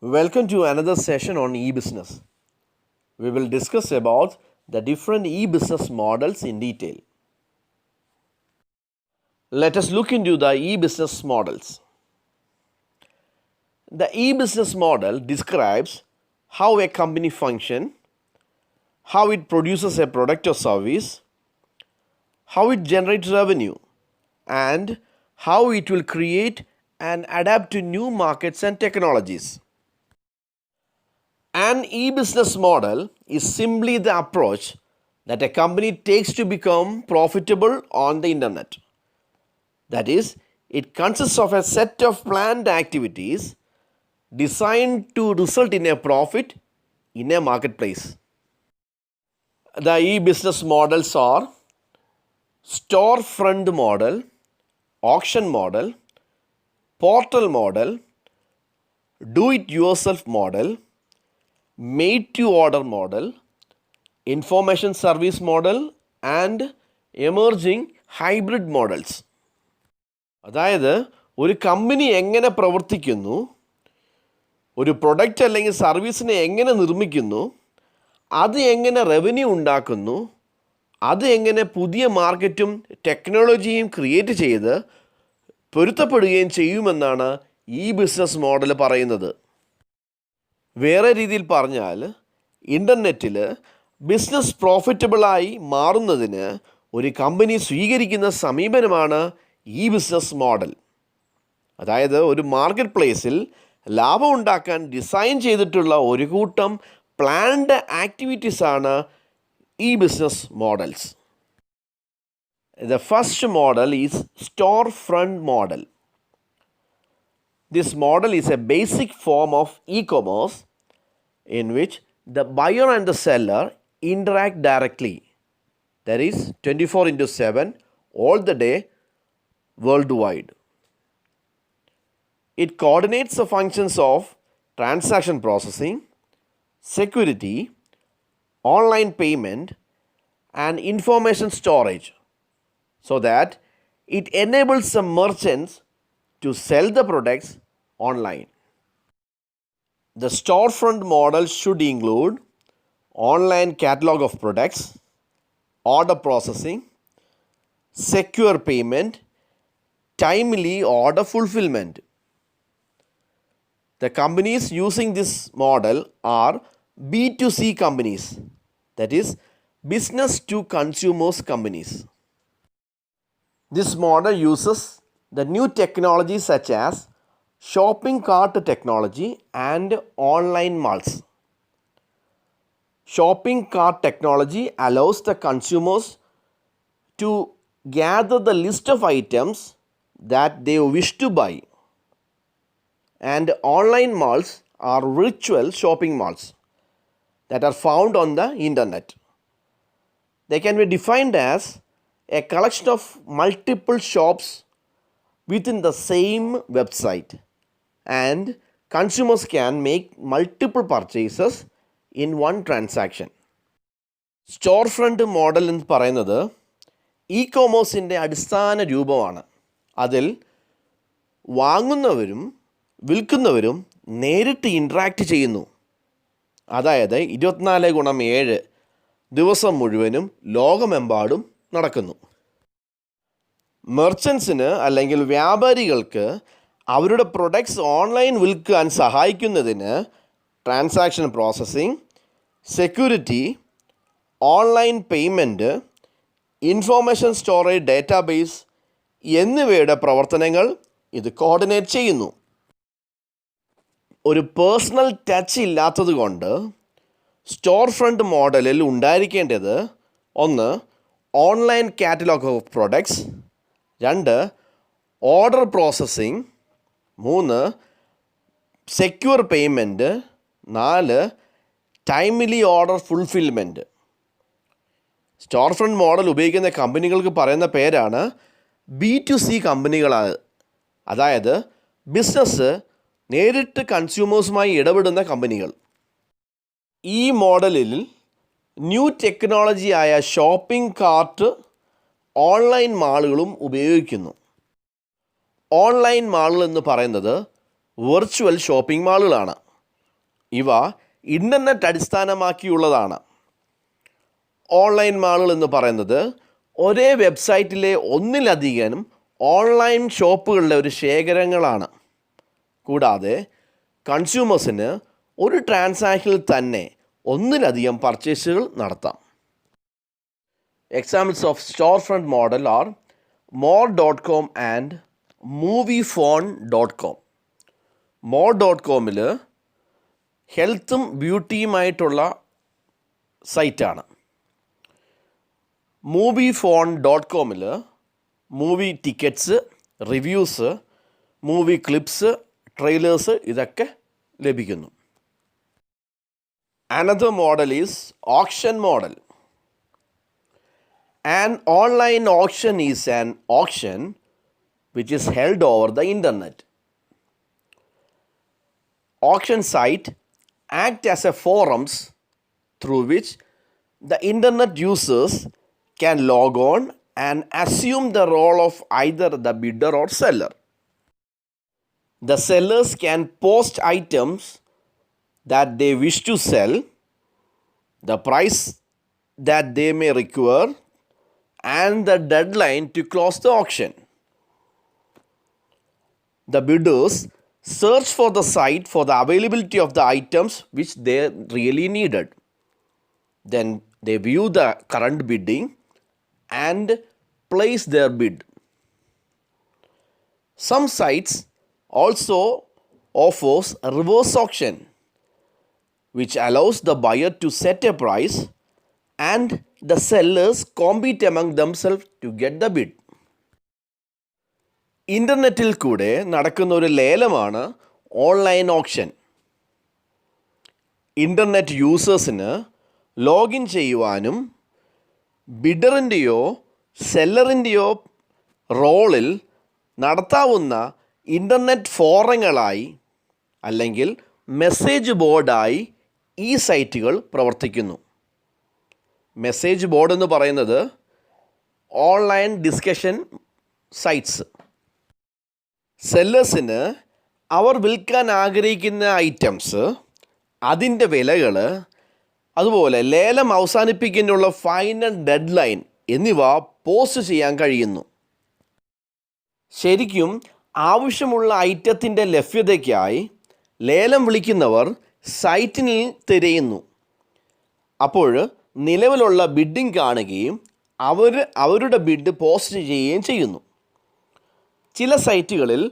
Welcome to another session on e-business. We will discuss about the different e-business models in detail. Let us look into the e-business models. The e-business model describes how a company functions, how it produces a product or service, how it generates revenue, and how it will create and adapt to new markets and technologies. An e-business model is simply the approach that a company takes to become profitable on the internet. That is, it consists of a set of planned activities designed to result in a profit in a marketplace. The e-business models are storefront model, auction model, portal model, do-it-yourself model, made-to-order model, information service model and emerging hybrid models. അതായത് ഒരു company എങ്ങനെ പ്രവർത്തിക്കുന്നു, ഒരു product അല്ലെങ്കിൽ സർവീസിനെ എങ്ങനെ നിർമ്മിക്കുന്നു, അത് എങ്ങനെ റവന്യൂ ഉണ്ടാക്കുന്നു, അത് എങ്ങനെ പുതിയ മാർക്കറ്റും ടെക്നോളജിയും ക്രിയേറ്റ് ചെയ്ത് പൊരുത്തപ്പെടുകയും ചെയ്യുമെന്നാണ് ഈ ബിസിനസ് മോഡൽ പറയുന്നത്. വേറെ രീതിയിൽ പറഞ്ഞാൽ ഇൻ്റർനെറ്റിൽ ബിസിനസ് പ്രോഫിറ്റബിളായി മാറുന്നതിന് ഒരു കമ്പനി സ്വീകരിക്കുന്ന സമീപനമാണ് ഈ ബിസിനസ് മോഡൽ. അതായത് ഒരു മാർക്കറ്റ് പ്ലേസിൽ ലാഭം ഉണ്ടാക്കാൻ ഡിസൈൻ ചെയ്തിട്ടുള്ള ഒരു കൂട്ടം പ്ലാൻഡ് ആക്ടിവിറ്റീസാണ് ഈ business models. The first model is store front model. This model is a basic form of e-commerce in which the buyer and the seller interact directly. That is 24/7 all the day worldwide. It coordinates the functions of transaction processing, security, online payment and information storage so that it enables the merchants to sell the products online. The storefront model should include online catalog of products, order processing, secure payment, timely order fulfillment. The companies using this model are B2C companies, that is, business to consumers companies. This model uses the new technologies such as shopping cart technology and online malls. Shopping cart technology allows the consumers to gather the list of items that they wish to buy. And online malls are virtual shopping malls that are found on the internet. They can be defined as a collection of multiple shops within the same website, and consumers can make multiple purchases in one transaction. Store front model എന്ന് പറയുന്നത് E കോമേഴ്സിൻ്റെ അടിസ്ഥാന രൂപമാണ്. അതിൽ വാങ്ങുന്നവരും വിൽക്കുന്നവരും നേരിട്ട് interact ചെയ്യുന്നു. അതായത് 24/7 ദിവസം മുഴുവനും ലോകമെമ്പാടും നടക്കുന്നു. മെർച്ചൻസിന് അല്ലെങ്കിൽ വ്യാപാരികൾക്ക് അവരുടെ പ്രൊഡക്ട്സ് ഓൺലൈൻ വിൽക്കാൻ സഹായിക്കുന്നതിന് transaction processing, security, online payment, information storage database എന്നിവയുടെ പ്രവർത്തനങ്ങൾ ഇത് കോർഡിനേറ്റ് ചെയ്യുന്നു. ഒരു പേഴ്സണൽ ടച്ച് ഇല്ലാത്തത് കൊണ്ട് സ്റ്റോർ ഫ്രണ്ട് മോഡലിൽ ഉണ്ടായിരിക്കേണ്ടത് 1. Online catalogue of products, 2. Order processing, 3. Secure payment, 4. Timely order fulfilment. Store front model ഉപയോഗിക്കുന്ന കമ്പനികൾക്ക് പറയുന്ന പേരാണ് B2C കമ്പനികളാണ്. അതായത് ബിസിനസ് നേരിട്ട് കൺസ്യൂമേഴ്സുമായി ഇടപെടുന്ന കമ്പനികൾ. ഈ മോഡലിൽ ന്യൂ ടെക്നോളജിയായ ഷോപ്പിംഗ് കാർട്ട് ഓൺലൈൻ മാളുകളും ഉപയോഗിക്കുന്നു. ഓൺലൈൻ മാളുകൾ എന്ന് പറയുന്നത് വെർച്വൽ ഷോപ്പിംഗ് മാളുകളാണ്. ഇവ ഇൻ്റർനെറ്റ് അടിസ്ഥാനമാക്കിയുള്ളതാണ്. ഓൺലൈൻ മാളുകൾ എന്ന് പറയുന്നത് ഒരേ വെബ്സൈറ്റിലെ ഒന്നിലധികം ഓൺലൈൻ ഷോപ്പുകളുടെ ഒരു ശേഖരങ്ങളാണ്. കൂടാതെ കൺസ്യൂമേഴ്സിന് ഒരു ട്രാൻസാക്ഷനിൽ തന്നെ ഒന്നിലധികം പർച്ചേസുകൾ നടത്താം. Examples of store front model are more.com and moviefone.com. more.comൽ ഹെൽത്തും ബ്യൂട്ടിയുമായിട്ടുള്ള സൈറ്റാണ്. moviefone.comൽ movie tickets, reviews, movie clips, trailers ഇതൊക്കെ ലഭിക്കുന്നു. Another model is auction model. An online auction is an auction which is held over the internet. Auction site act as a forums through which the internet users can log on and assume the role of either the bidder or seller. The sellers can post items that they wish to sell, the price that they may require, and the deadline to close the auction. The bidders search for the site for the availability of the items which they really needed. Then they view the current bidding and place their bid. Some sites also offers a reverse auction, which allows the buyer to set a price and the sellers compete among themselves to get the bid. ഇൻ്റർനെറ്റിൽ കൂടെ നടക്കുന്ന ഒരു ലേലമാണ് online option. Internet യൂസേഴ്സിന് login ചെയ്യുവാനും ബിഡറിൻ്റെയോ സെല്ലറിൻ്റെയോ റോളിൽ നടത്താവുന്ന internet ഫോറങ്ങളായി അല്ലെങ്കിൽ message ബോർഡായി ഈ സൈറ്റുകൾ പ്രവർത്തിക്കുന്നു. മെസ്സേജ് ബോർഡ് എന്ന് പറയുന്നത് ഓൺലൈൻ ഡിസ്കഷൻ സൈറ്റ്സ്. സെല്ലേഴ്സിന് അവർ വിൽക്കാൻ ആഗ്രഹിക്കുന്ന ഐറ്റംസ്, അതിൻ്റെ വിലകൾ, അതുപോലെ ലേലം അവസാനിപ്പിക്കാനുള്ള ഫൈനൽ ഡെഡ് ലൈൻ എന്നിവ പോസ്റ്റ് ചെയ്യാൻ കഴിയുന്നു. ശരിക്കും ആവശ്യമുള്ള ഐറ്റത്തിൻ്റെ ലഭ്യതയ്ക്കായി ലേലം വിളിക്കുന്നവർ സൈറ്റിൽ തിരയുന്നു. അപ്പോൾ നിലവിലുള്ള ബിഡിംഗ് കാണുകയും അവരുടെ ബിഡ് പോസ്റ്റ് ചെയ്യുകയും ചെയ്യുന്നു. ചില സൈറ്റുകളിൽ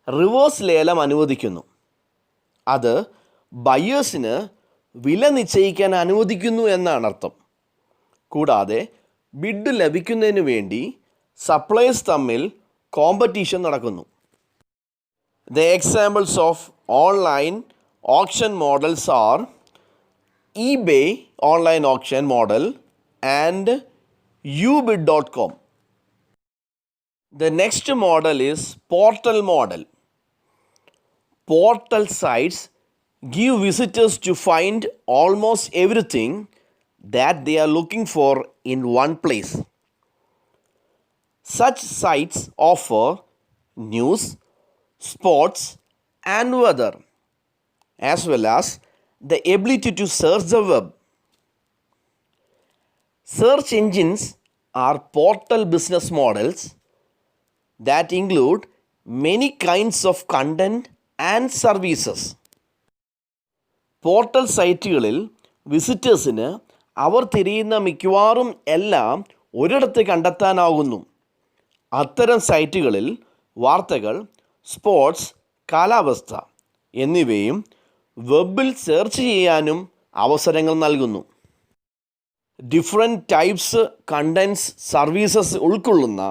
റിവേഴ്സ് ലേലം അനുവദിക്കുന്നു. അത് ബയേഴ്സിന് വില നിശ്ചയിക്കാൻ അനുവദിക്കുന്നു എന്നാണ് അർത്ഥം. കൂടാതെ ബിഡ് ലഭിക്കുന്നതിന് വേണ്ടി സപ്ലയേഴ്സ് തമ്മിൽ കോമ്പറ്റീഷൻ നടക്കുന്നു. The examples of online auction models are eBay online auction model and ubid.com. The next model is portal model. Portal sites give visitors to find almost everything that they are looking for in one place. Such sites offer news, sports, and weather, as well as the ability to search the web. Search engines are portal business models that include many kinds of content and services. Portal സൈറ്റുകളിൽ വിസിറ്റേഴ്സിന് അവർ തിരയുന്ന മിക്കവാറും എല്ലാം ഒരിടത്ത് കണ്ടെത്താനാകുന്നു. അത്തരം സൈറ്റുകളിൽ വാർത്തകൾ, sports, കാലാവസ്ഥ എന്നിവയും വെബിൽ സെർച്ച് ചെയ്യാനും അവസരങ്ങൾ നൽകുന്നു. ഡിഫറെൻറ്റ് ടൈപ്സ് കണ്ടൻസ് സർവീസസ് ഉൾക്കൊള്ളുന്ന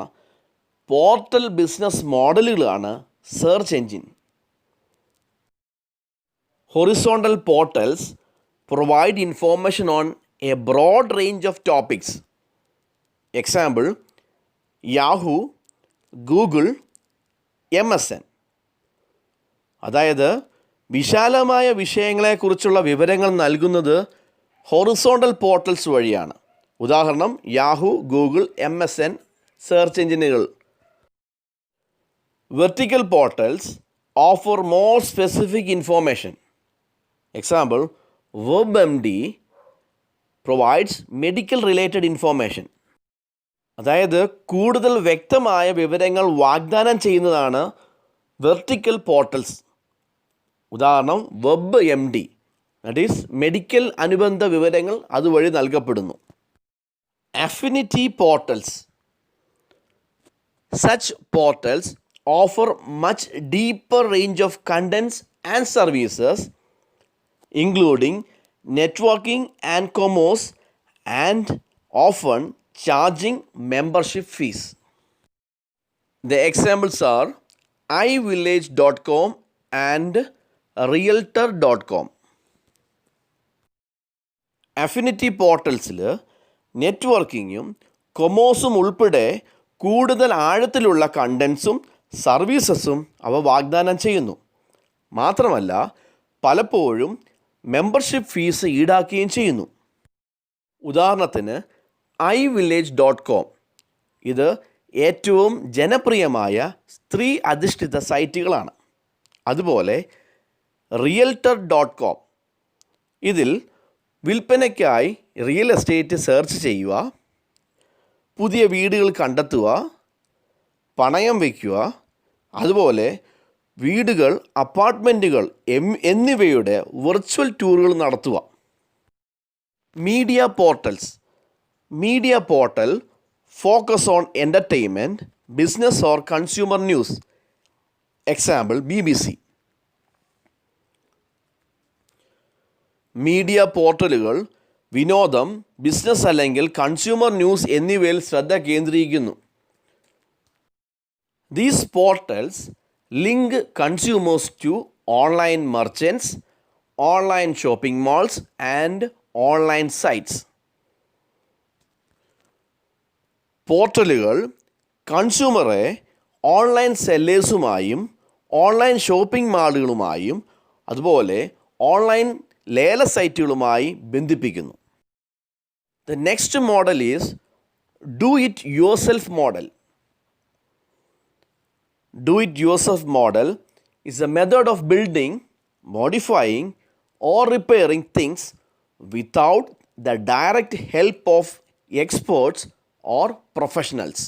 പോർട്ടൽ ബിസിനസ് മോഡലുകളാണ് search engine. Horizontal portals provide information on a broad range of topics. Example, Yahoo, Google, MSN. അതായത് വിശാലമായ വിഷയങ്ങളെക്കുറിച്ചുള്ള വിവരങ്ങൾ നൽകുന്നത് ഹൊറിസോണ്ടൽ പോർട്ടൽസ് വഴിയാണ്. ഉദാഹരണം യാഹു, ഗൂഗിൾ, MSN സെർച്ച് എഞ്ചിനുകൾ. Vertical portals offer more specific information. Example, WebMD provides medical related information. അതായത് കൂടുതൽ വ്യക്തമായ വിവരങ്ങൾ വാഗ്ദാനം ചെയ്യുന്നതാണ് വെർട്ടിക്കൽ പോർട്ടൽസ്. ഉദാഹരണം WebMD, ദാറ്റ് ഈസ് മെഡിക്കൽ അനുബന്ധ വിവരങ്ങൾ അതുവഴി നൽകപ്പെടുന്നു. Affinity portals. Such portals offer much deeper range of contents and services, including networking and commerce, and often charging membership fees. The examples are iVillage.com and Realtor.com. Affinity പോർട്ടൽസിൽ നെറ്റ്വർക്കിങ്ങും കൊമേഴ്സും ഉൾപ്പെടെ കൂടുതൽ ആഴത്തിലുള്ള കണ്ടൻസും സർവീസസും അവ വാഗ്ദാനം ചെയ്യുന്നു. മാത്രമല്ല പലപ്പോഴും മെമ്പർഷിപ്പ് ഫീസ് ഈടാക്കുകയും ചെയ്യുന്നു. ഉദാഹരണത്തിന് iVillage.com, ഇത് ഏറ്റവും ജനപ്രിയമായ സ്ത്രീ അധിഷ്ഠിത സൈറ്റുകളാണ്. അതുപോലെ Realtor.com, ഇതിൽ വിൽപ്പനയ്ക്കായി റിയൽ എസ്റ്റേറ്റ് സെർച്ച് ചെയ്യുക, പുതിയ വീടുകൾ കണ്ടെത്തുക, പണയം വയ്ക്കുക, അതുപോലെ വീടുകൾ, അപ്പാർട്ട്മെൻറ്റുകൾ എന്നിവയുടെ വെർച്വൽ ടൂറുകൾ നടത്തുക. Media portals. Media portal focus on entertainment, business or consumer news. Example BBC. Media പോർട്ടലുകൾ വിനോദം, ബിസിനസ് അല്ലെങ്കിൽ കൺസ്യൂമർ ന്യൂസ് എന്നിവയിൽ ശ്രദ്ധ കേന്ദ്രീകരിക്കുന്നു. These portals link consumers to online merchants, online shopping malls, and online sites. പോർട്ടലുകൾ കൺസ്യൂമറെ ഓൺലൈൻ സെല്ലേഴ്സുമായും online shopping മാളുകളുമായും അതുപോലെ ഓൺലൈൻ ലേല സൈറ്റുകളുമായി ബന്ധിപ്പിക്കുന്നു. The next model is do it yourself model. Do it yourself model is a method of building, modifying or repairing things without the direct help of experts or professionals.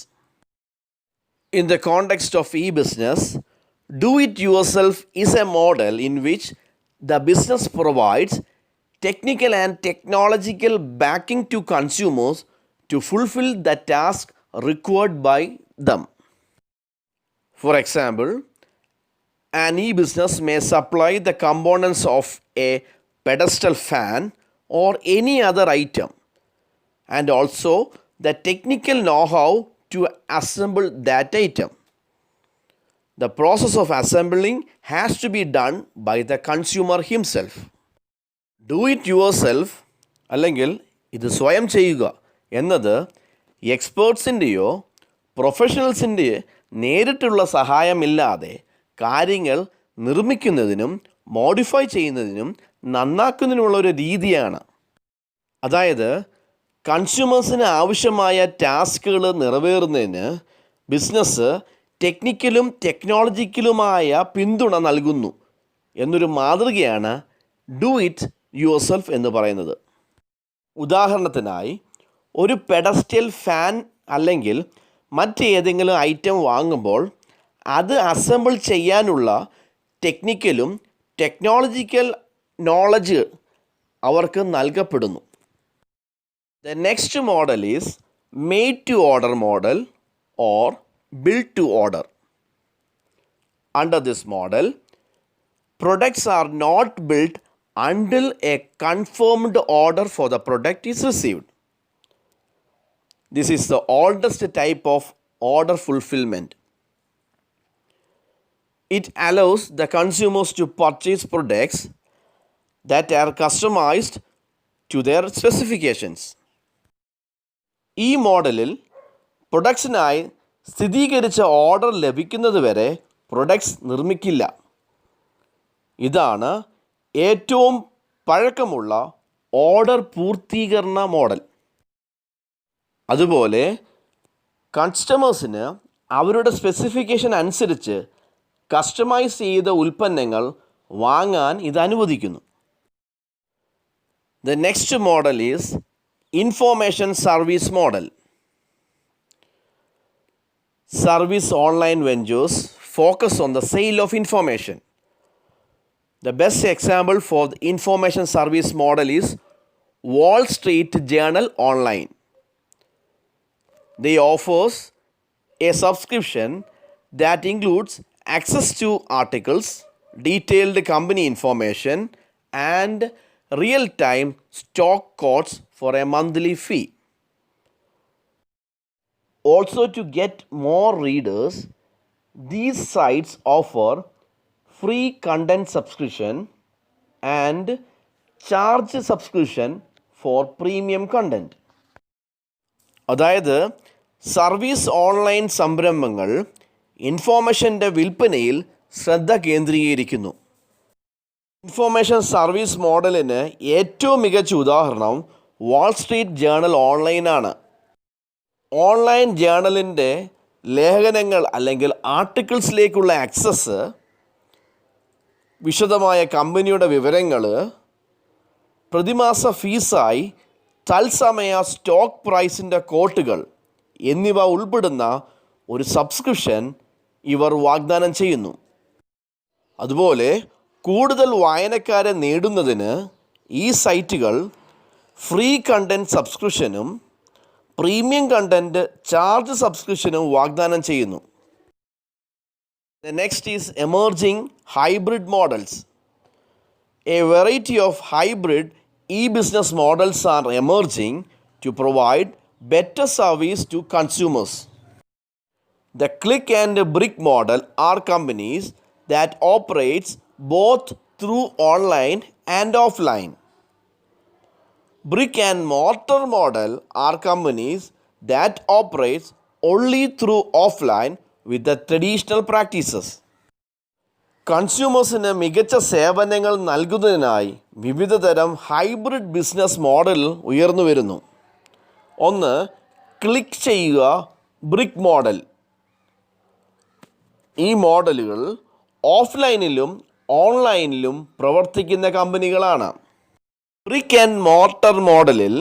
In the context of e-business, do it yourself is a model in which the business provides technical and technological backing to consumers to fulfill the task required by them. For example, an e-business may supply the components of a pedestal fan or any other item, and also the technical know-how to assemble that item. The process of assembling has to be done by the consumer himself. Do it yourself അല്ലെങ്കിൽ ഇത് സ്വയം ചെയ്യുക എന്നത് എക്സ്പേർട്സിൻ്റെയോ പ്രൊഫഷണൽസിൻ്റെ നേരിട്ടുള്ള സഹായമില്ലാതെ കാര്യങ്ങൾ നിർമ്മിക്കുന്നതിനും modify ചെയ്യുന്നതിനും നന്നാക്കുന്നതിനുമുള്ള ഒരു രീതിയാണ്. അതായത് കൺസ്യൂമേഴ്സിന് ആവശ്യമായ ടാസ്കുകൾ നിറവേറുന്നതിന് ബിസിനസ് ടെക്നിക്കലും ടെക്നോളജിക്കലുമായ പിന്തുണ നൽകുന്നു എന്നൊരു മാതൃകയാണ് ഡു ഇറ്റ് യുവർസെൽഫ് എന്ന് പറയുന്നത്. ഉദാഹരണത്തിനായി ഒരു പെഡസ്റ്റൽ ഫാൻ അല്ലെങ്കിൽ മറ്റേതെങ്കിലും ഐറ്റം വാങ്ങുമ്പോൾ അത് അസംബിൾ ചെയ്യാനുള്ള ടെക്നിക്കലും ടെക്നോളജിക്കൽ നോളജ് അവർക്ക് നൽകപ്പെടുന്നു. The next model is made to order model or built to order. Under this model, products are not built until a confirmed order for the product is received. This is the oldest type of order fulfillment. It allows the consumers to purchase products that are customized to their specifications. ഈ മോഡലിൽ പ്രൊഡക്ട്സിനായി സ്ഥിരീകരിച്ച order ലഭിക്കുന്നതുവരെ products നിർമ്മിക്കില്ല. ഇതാണ് ഏറ്റവും പഴക്കമുള്ള order പൂർത്തീകരണ model. അതുപോലെ കസ്റ്റമേഴ്സിന് അവരുടെ സ്പെസിഫിക്കേഷൻ അനുസരിച്ച് കസ്റ്റമൈസ് ചെയ്ത ഉൽപ്പന്നങ്ങൾ വാങ്ങാൻ ഇത് അനുവദിക്കുന്നു. The next model is information service model. Service online ventures focus on the sale of information. The best example for the information service model is Wall Street Journal Online. They offers a subscription that includes access to articles, detailed company information, and real-time stock quotes for a monthly fee. Also, to get more readers, these sites offer free content subscription and charge subscription for premium content. അതായത് service online സംരംഭങ്ങൾ ഇൻഫോർമേഷൻ്റെ വിൽപ്പനയിൽ ശ്രദ്ധ കേന്ദ്രീകരിക്കുന്നു. Information service മോഡലിന് ഏറ്റവും മികച്ച ഉദാഹരണം Wall Street journal ഓൺലൈനാണ്. Online ജേണലിൻ്റെ ലേഖനങ്ങൾ അല്ലെങ്കിൽ ആർട്ടിക്കിൾസിലേക്കുള്ള ആക്സസ്, വിശദമായ കമ്പനിയുടെ വിവരങ്ങൾ, പ്രതിമാസ ഫീസായി തത്സമയ സ്റ്റോക്ക് പ്രൈസിൻ്റെ കോട്ടുകൾ എന്നിവ ഉൾപ്പെടുന്ന ഒരു സബ്സ്ക്രിപ്ഷൻ ഇവർ വാഗ്ദാനം ചെയ്യുന്നു. അതുപോലെ കൂടുതൽ വായനക്കാരെ നേടുന്നതിന് ഈ സൈറ്റുകൾ ഫ്രീ കണ്ടൻറ് സബ്സ്ക്രിപ്ഷനും പ്രീമിയം കണ്ടൻറ് ചാർജ് സബ്സ്ക്രിപ്ഷനും വാഗ്ദാനം ചെയ്യുന്നു. The next is emerging hybrid models. A variety of hybrid e-business models are emerging to provide better service to consumers. The click and brick model are companies that operates both through online and offline. Brick and mortar model are companies that operates only through offline with the traditional practices. കൺസ്യൂമേഴ്സിന് മികച്ച സേവനങ്ങൾ നൽകുന്നതിനായി വിവിധ തരം hybrid business model ഉയർന്നു വരുന്നു. ഒന്ന്, click ചെയ്യുക brick model. ഈ മോഡലുകൾ ഓഫ്ലൈനിലും ഓൺലൈനിലും പ്രവർത്തിക്കുന്ന കമ്പനികളാണ്. ബ്രിക്ക് ആൻഡ് മോർട്ടർ മോഡലിൽ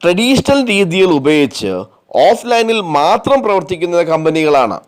ട്രഡീഷണൽ രീതികൾ ഉപയോഗിച്ച് ഓഫ്ലൈനിൽ മാത്രം പ്രവർത്തിക്കുന്ന കമ്പനികളാണ്.